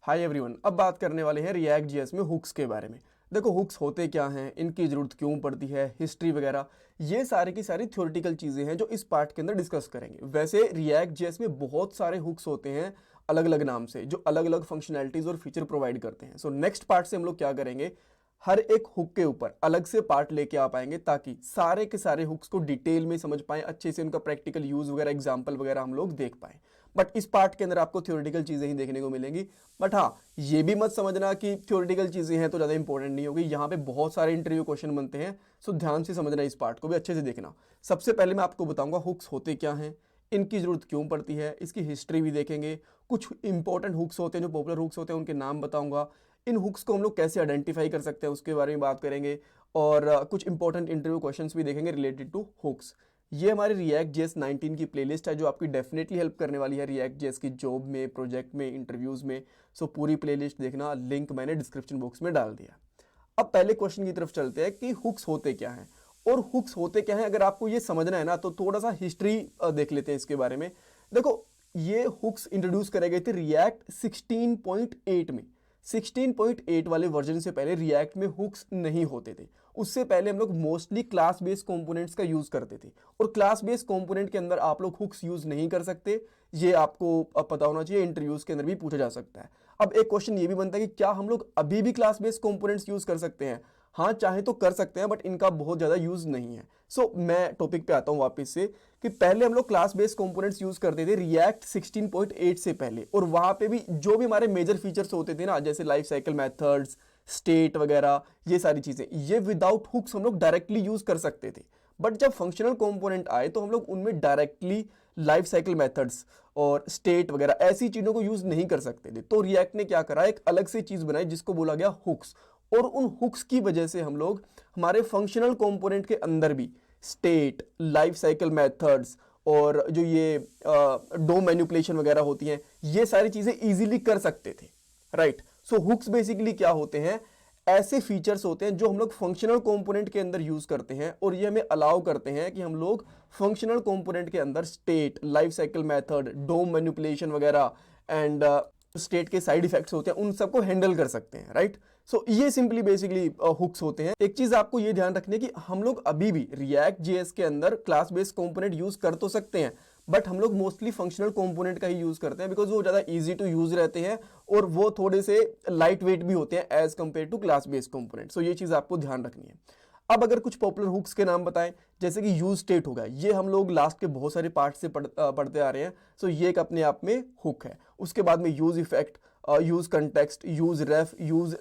Hi everyone, अब बात करने वाले हैं रिएक्ट जेएस में हुक्स के बारे में। देखो, हुक्स होते क्या हैं, इनकी ज़रूरत क्यों पड़ती है, हिस्ट्री वगैरह, ये सारी की सारी थ्योरेटिकल चीज़ें हैं जो इस पार्ट के अंदर डिस्कस करेंगे। वैसे रिएक्ट जेएस में बहुत सारे हुक्स होते हैं अलग अलग नाम से, जो अलग अलग फंक्शनैलिटीज़ और फीचर प्रोवाइड करते हैं। सो नेक्स्ट पार्ट से हम लोग क्या करेंगे, हर एक हुक के ऊपर अलग से पार्ट लेके आ पाएंगे ताकि सारे के सारे हुक्स को डिटेल में समझ पाएं, अच्छे से उनका प्रैक्टिकल यूज वगैरह एग्जांपल वगैरह हम लोग देख पाएं। बट इस पार्ट के अंदर आपको थ्योरेटिकल चीजें ही देखने को मिलेंगी। बट हाँ, ये भी मत समझना कि थ्योरेटिकल चीजें हैं तो ज्यादा इंपॉर्टेंट नहीं होगी। यहाँ पे बहुत सारे इंटरव्यू क्वेश्चन बनते हैं, सो ध्यान से समझना, इस पार्ट को भी अच्छे से देखना। सबसे पहले मैं आपको बताऊंगा हुक्स होते क्या हैं, इनकी जरूरत क्यों पड़ती है, इसकी हिस्ट्री भी देखेंगे। कुछ इंपॉर्टेंट हुक्स होते हैं, जो पॉपुलर हुक्स होते हैं, उनके नाम बताऊंगा। इन हुक्स को हम लोग कैसे आइडेंटिफाई कर सकते हैं उसके बारे में बात करेंगे। और कुछ इंपॉर्टेंट इंटरव्यू क्वेश्चंस भी देखेंगे रिलेटेड टू हुक्स। ये हमारी रिएक्ट जेएस 19 की प्लेलिस्ट है, जो आपकी डेफिनेटली हेल्प करने वाली है रिएक्ट जेएस की जॉब में, प्रोजेक्ट में, इंटरव्यूज में। सो पूरी प्लेलिस्ट देखना, लिंक मैंने डिस्क्रिप्शन बॉक्स में डाल दिया। अब पहले क्वेश्चन की तरफ चलते हैं कि हुक्स होते क्या हैं और हुक्स होते क्या हैं। अगर आपको ये समझना है ना, तो थोड़ा सा हिस्ट्री देख लेते हैं इसके बारे में। देखो, ये हुक्स इंट्रोड्यूस करे गए थे रिएक्ट 16.8 में। 16.8 वाले वर्जन से पहले रिएक्ट में हुक्स नहीं होते थे। उससे पहले हम लोग मोस्टली क्लास बेस्ड कंपोनेंट्स का यूज करते थे, और क्लास बेस्ड कंपोनेंट के अंदर आप लोग हुक्स यूज नहीं कर सकते। ये आपको अब पता होना चाहिए, इंटरव्यूज के अंदर भी पूछा जा सकता है। अब एक क्वेश्चन ये भी बनता है कि क्या हम लोग अभी भी क्लास बेस्ड कंपोनेंट्स यूज कर सकते हैं? हाँ, चाहे तो कर सकते हैं, बट इनका बहुत ज्यादा यूज नहीं है। सो मैं टॉपिक पे आता हूं वापस से कि पहले हम लोग क्लास बेस्ड कंपोनेंट्स यूज करते थे रिएक्ट 16.8 से पहले, और वहां पे भी जो भी हमारे मेजर फीचर्स होते थे ना, जैसे लाइफ साइकिल मेथड्स, स्टेट वगैरह, ये सारी चीजें, ये विदाउट हुक्स हम लोग डायरेक्टली यूज कर सकते थे। बट जब फंक्शनल कंपोनेंट आए तो हम लोग उनमें डायरेक्टली लाइफ साइकिल मेथड्स और स्टेट वगैरह ऐसी चीजों को यूज नहीं कर सकते थे। तो रिएक्ट ने क्या करा, एक अलग से चीज बनाई जिसको बोला गया हुक्स। और उन हुक्स की वजह से हम लोग हमारे फंक्शनल कंपोनेंट के अंदर भी स्टेट, लाइफ साइकिल मेथड्स और जो ये डो मैनिपुलेशन वगैरह होती हैं, ये सारी चीजें इजीली कर सकते थे। राइट। सो हुक्स बेसिकली क्या होते हैं, ऐसे फीचर्स होते हैं जो हम लोग फंक्शनल कंपोनेंट के अंदर यूज करते हैं, और ये हमें अलाउ करते हैं कि हम लोग फंक्शनल कंपोनेंट के अंदर स्टेट, लाइफ साइकिल मेथड, डोम मैनिपुलेशन वगैरह एंड स्टेट के साइड इफेक्ट्स होते हैं, उन सबको हैंडल कर सकते हैं। राइट। सो ये सिंपली बेसिकली हुक्स होते हैं। एक चीज आपको ये ध्यान रखनी है कि हम लोग अभी भी रिएक्ट जेएस के अंदर क्लास बेस्ड कंपोनेंट यूज कर तो सकते हैं, बट हम लोग मोस्टली फंक्शनल कंपोनेंट का ही यूज करते हैं, बिकॉज वो ज्यादा इजी टू यूज रहते हैं और वो थोड़े से लाइट वेट भी होते हैं as compared to class based component. So ये चीज आपको ध्यान रखनी है। अब अगर कुछ पॉपुलर हुक्स के नाम बताएं, जैसे कि यूज स्टेट होगा, ये हम लोग लास्ट के बहुत सारे पार्ट से पढ़ते आ रहे हैं। सो ये एक अपने आप में हुक है। उसके बाद में use effect, use context, use ref, use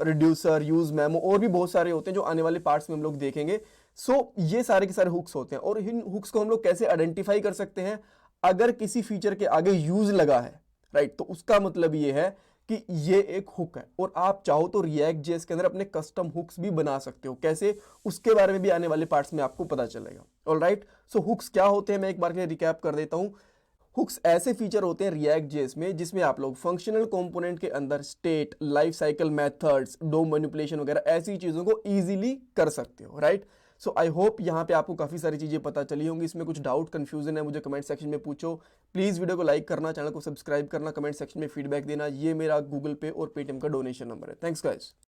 reducer, use memo, और भी बहुत सारे होते हैं जो आने वाले पार्ट्स में हम लोग देखेंगे। सो ये सारे के सारे हुक्स होते हैं, और इन हुक्स को हम लोग कैसे आइडेंटिफाई कर सकते हैं? अगर किसी फीचर के आगे यूज लगा है, राइट, तो उसका मतलब ये है कि ये एक हुक है, और आप चाहो तो रिएक्ट जेएस के अंदर अपने कस्टम हुक्स भी बना सकते हो। कैसे, उसके बारे में भी आने वाले पार्ट्स में आपको पता चलेगा। ऑलराइट। सो हुक्स क्या होते हैं, मैं एक बार के लिए रिकैप कर देता हूं। हुक्स ऐसे फीचर होते हैं रिएक्ट जेएस में जिसमें आप लोग फंक्शनल कंपोनेंट के अंदर स्टेट, लाइफ साइकिल मेथड्स, डोम मैनिपुलेशन वगैरह ऐसी चीजों को इजीली कर सकते हो। राइट। सो आई होप यहाँ पे आपको काफी सारी चीजें पता चली होंगी। इसमें कुछ डाउट, कंफ्यूजन है, मुझे कमेंट सेक्शन में पूछो। प्लीज वीडियो को लाइक करना, चैनल को सब्सक्राइब करना, कमेंट सेक्शन में फीडबैक देना। ये मेरा गूगल पे और पेटीएम का डोनेशन नंबर है। Thanks guys.